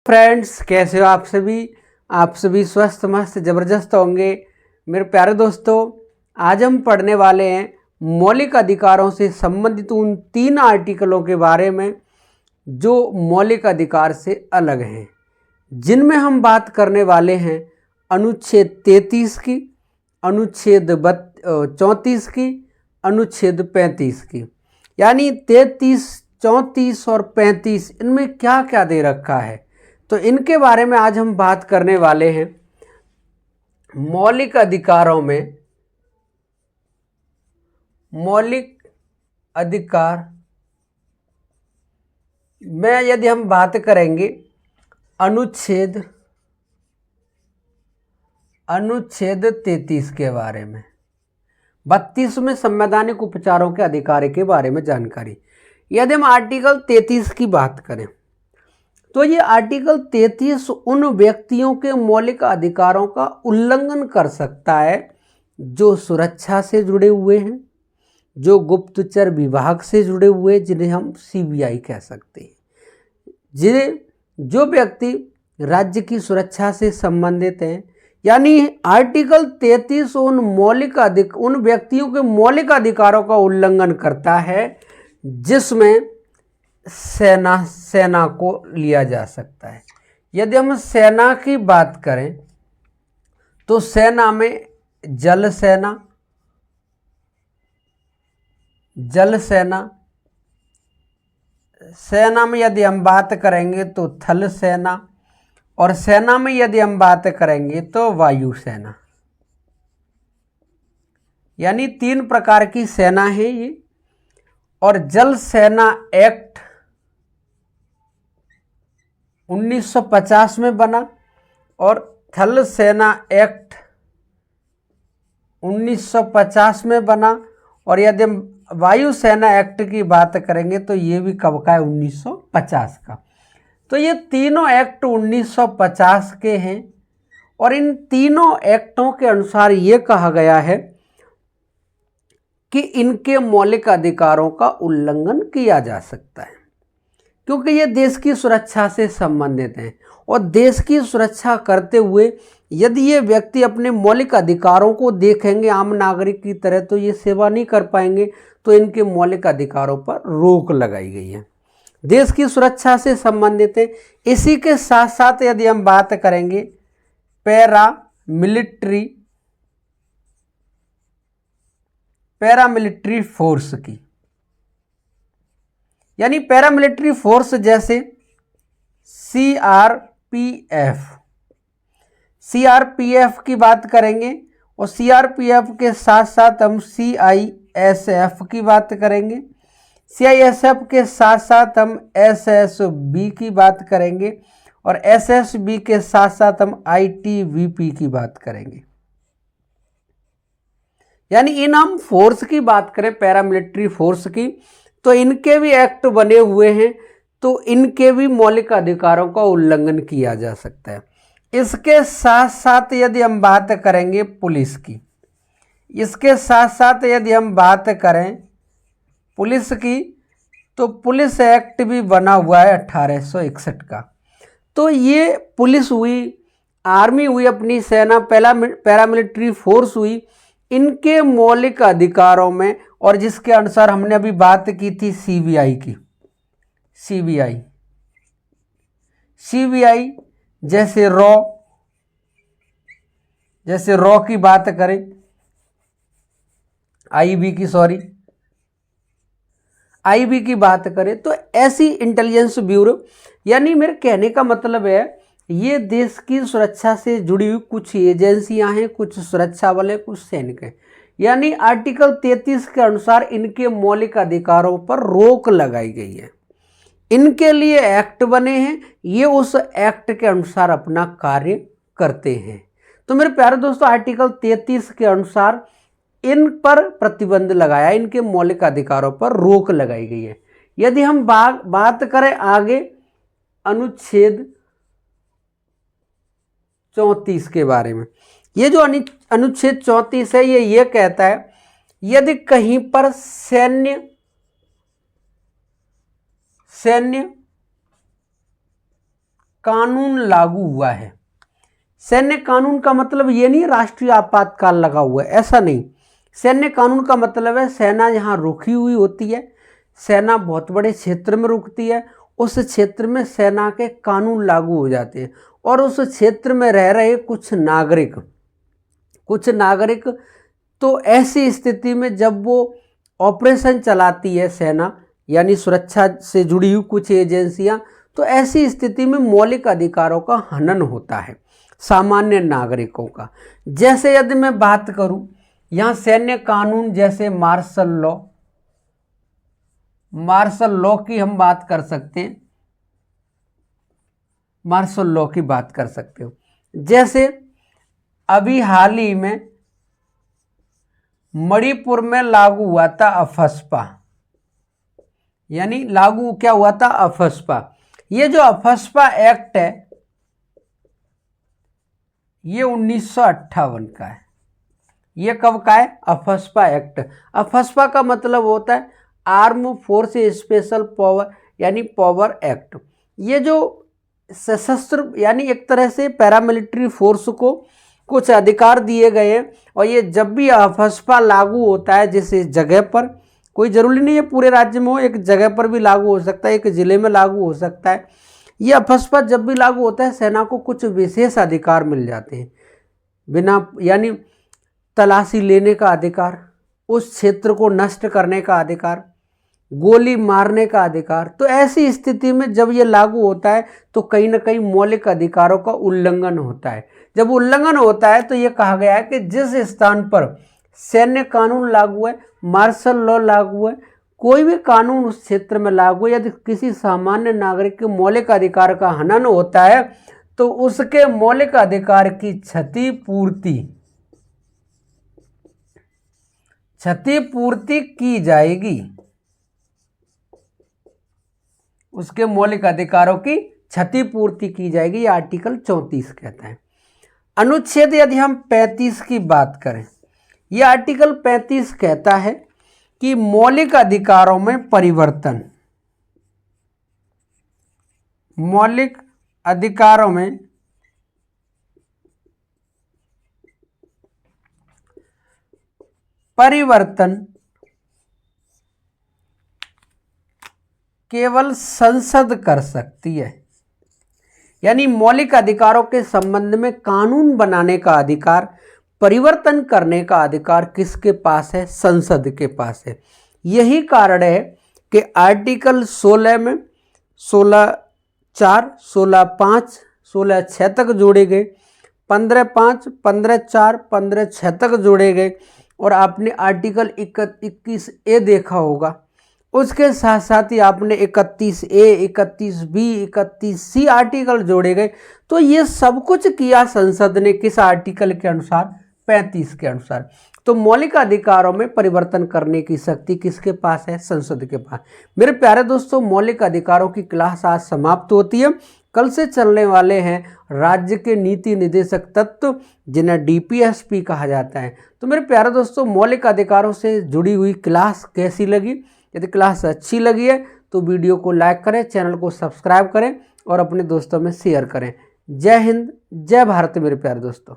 Friends, कैसे हो आप सभी स्वस्थ मस्त ज़बरदस्त होंगे। मेरे प्यारे दोस्तों, आज हम पढ़ने वाले हैं मौलिक अधिकारों से संबंधित उन 3 आर्टिकलों के बारे में जो मौलिक अधिकार से अलग हैं, जिनमें हम बात करने वाले हैं अनुच्छेद 33 की, अनुच्छेद 34 की, अनुच्छेद 35 की। यानी 33, 34 और 35 इनमें क्या क्या दे रखा है, तो इनके बारे में आज हम बात करने वाले हैं। मौलिक अधिकारों में मौलिक अधिकार में यदि हम बात करेंगे अनुच्छेद 33 के बारे में, 32 में संवैधानिक उपचारों के अधिकार के बारे में जानकारी। यदि हम आर्टिकल 33 की बात करें तो ये आर्टिकल 33 उन व्यक्तियों के मौलिक अधिकारों का उल्लंघन कर सकता है जो सुरक्षा से जुड़े हुए हैं, जो गुप्तचर विभाग से जुड़े हुए, जिन्हें हम सीबीआई कह सकते हैं, जो व्यक्ति राज्य की सुरक्षा से संबंधित हैं। यानी आर्टिकल 33 उन व्यक्तियों के मौलिक अधिकारों का उल्लंघन करता है जिसमें सेना को लिया जा सकता है। यदि हम सेना की बात करें तो सेना में जल सेना, सेना में यदि हम बात करेंगे तो थल सेना, और सेना में यदि हम बात करेंगे तो वायु सेना। यानी 3 प्रकार की सेना है ये। और जल सेना एक्ट 1950 में बना और थल सेना एक्ट 1950 में बना। और यदि हम वायु सेना एक्ट की बात करेंगे तो ये भी कब का है, 1950 का। तो ये तीनों एक्ट 1950 के हैं और इन तीनों एक्टों के अनुसार ये कहा गया है कि इनके मौलिक अधिकारों का उल्लंघन किया जा सकता है, क्योंकि ये देश की सुरक्षा से संबंधित हैं। और देश की सुरक्षा करते हुए यदि ये व्यक्ति अपने मौलिक अधिकारों को देखेंगे आम नागरिक की तरह, तो ये सेवा नहीं कर पाएंगे। तो इनके मौलिक अधिकारों पर रोक लगाई गई है, देश की सुरक्षा से संबंधित है। इसी के साथ साथ यदि हम बात करेंगे पैरामिलिट्री फोर्स की, यानी पैरामिलिट्री फोर्स जैसे सीआरपीएफ की बात करेंगे, और सीआरपीएफ के साथ साथ हम सीआईएसएफ की बात करेंगे, सीआईएसएफ के साथ साथ हम एसएसबी की बात करेंगे, और एसएसबी के साथ साथ हम आईटीबीपी की बात करेंगे। यानी इन हम फोर्स की बात करें, पैरामिलिट्री फोर्स की, तो इनके भी एक्ट बने हुए हैं, तो इनके भी मौलिक अधिकारों का उल्लंघन किया जा सकता है। इसके साथ साथ यदि हम बात करेंगे पुलिस की, इसके साथ साथ यदि हम बात करें पुलिस की, तो पुलिस एक्ट भी बना हुआ है 1861 का। तो ये पुलिस हुई, आर्मी हुई, अपनी सेना, पैरामिलिट्री फोर्स हुई, इनके मौलिक अधिकारों में, और जिसके अनुसार हमने अभी बात की थी सीबीआई की, सीबीआई जैसे रॉ की बात करें, आईबी की बात करें, तो ऐसी इंटेलिजेंस ब्यूरो। यानी मेरे कहने का मतलब है ये देश की सुरक्षा से जुड़ी हुई कुछ एजेंसियां हैं, कुछ सुरक्षा बल हैं, कुछ सैनिक हैं। यानी आर्टिकल 33 के अनुसार इनके मौलिक अधिकारों पर रोक लगाई गई है, इनके लिए एक्ट बने हैं, ये उस एक्ट के अनुसार अपना कार्य करते हैं। तो मेरे प्यारे दोस्तों, आर्टिकल 33 के अनुसार इन पर प्रतिबंध लगाया, इनके मौलिक अधिकारों पर रोक लगाई गई है। यदि हम बात करें आगे अनुच्छेद 34 के बारे में, ये जो अनुच्छेद 34 है ये कहता है यदि कहीं पर सैन्य कानून लागू हुआ है। सैन्य कानून का मतलब ये नहीं राष्ट्रीय आपातकाल लगा हुआ है, ऐसा नहीं। सैन्य कानून का मतलब है सेना यहाँ रुकी हुई होती है, सेना बहुत बड़े क्षेत्र में रुकती है, उस क्षेत्र में सेना के कानून लागू हो जाते हैं और उस क्षेत्र में रह रहे कुछ नागरिक तो ऐसी स्थिति में जब वो ऑपरेशन चलाती है सेना, यानी सुरक्षा से जुड़ी हुई कुछ एजेंसियां, तो ऐसी स्थिति में मौलिक अधिकारों का हनन होता है सामान्य नागरिकों का। जैसे यदि मैं बात करूं यहाँ सैन्य कानून, जैसे मार्शल लॉ की हम बात कर सकते हैं, मार्शल लॉ की बात कर सकते हो। जैसे अभी हाल ही में मणिपुर में लागू हुआ था अफस्पा, यानी लागू क्या हुआ था, अफस्पा। ये जो अफस्पा एक्ट है ये 1958 का है। ये कब का है, अफस्पा एक्ट। अफस्पा का मतलब होता है आर्म फोर्स स्पेशल पावर, यानी पावर एक्ट। ये जो सशस्त्र यानी एक तरह से पैरामिलिट्री फोर्स को कुछ अधिकार दिए गए हैं, और ये जब भी अफस्पा लागू होता है जिस जगह पर, कोई ज़रूरी नहीं है पूरे राज्य में हो, एक जगह पर भी लागू हो सकता है, एक ज़िले में लागू हो सकता है। ये अफस्पा जब भी लागू होता है सेना को कुछ विशेष अधिकार मिल जाते हैं, बिना यानी तलाशी लेने का अधिकार, उस क्षेत्र को नष्ट करने का अधिकार, गोली मारने का अधिकार। तो ऐसी स्थिति में जब ये लागू होता है तो कहीं ना कहीं मौलिक अधिकारों का उल्लंघन होता है। जब उल्लंघन होता है तो ये कहा गया है कि जिस स्थान पर सैन्य कानून लागू है, मार्शल लॉ लागू है, कोई भी कानून उस क्षेत्र में लागू है, यदि किसी सामान्य नागरिक के मौलिक अधिकार का हनन होता है तो उसके मौलिक अधिकार की क्षतिपूर्ति की जाएगी, उसके मौलिक अधिकारों की क्षतिपूर्ति की जाएगी। ये आर्टिकल 34 कहता है। अनुच्छेद यदि हम 35 की बात करें, ये आर्टिकल 35 कहता है कि मौलिक अधिकारों में परिवर्तन, मौलिक अधिकारों में परिवर्तन केवल संसद कर सकती है। यानी मौलिक अधिकारों के संबंध में कानून बनाने का अधिकार, परिवर्तन करने का अधिकार किसके पास है, संसद के पास है। यही कारण है कि आर्टिकल 16 में 16(4), 16(5), 16(6) तक जोड़े गए, 15(5), 15(4), 15(6) तक जोड़े गए, और आपने आर्टिकल 21A देखा होगा। उसके साथ साथ ही आपने 31A, 31B, 31C आर्टिकल जोड़े गए। तो ये सब कुछ किया संसद ने किस आर्टिकल के अनुसार, 35 के अनुसार। तो मौलिक अधिकारों में परिवर्तन करने की शक्ति किसके पास है, संसद के पास। मेरे प्यारे दोस्तों, मौलिक अधिकारों की क्लास आज समाप्त होती है। कल से चलने वाले हैं राज्य के नीति निदेशक तत्व, जिन्हें DPSP कहा जाता है। तो मेरे प्यारे दोस्तों, मौलिक अधिकारों से जुड़ी हुई क्लास कैसी लगी? यदि क्लास अच्छी लगी है तो वीडियो को लाइक करें, चैनल को सब्सक्राइब करें और अपने दोस्तों में शेयर करें। जय हिंद, जय भारत मेरे प्यारे दोस्तों।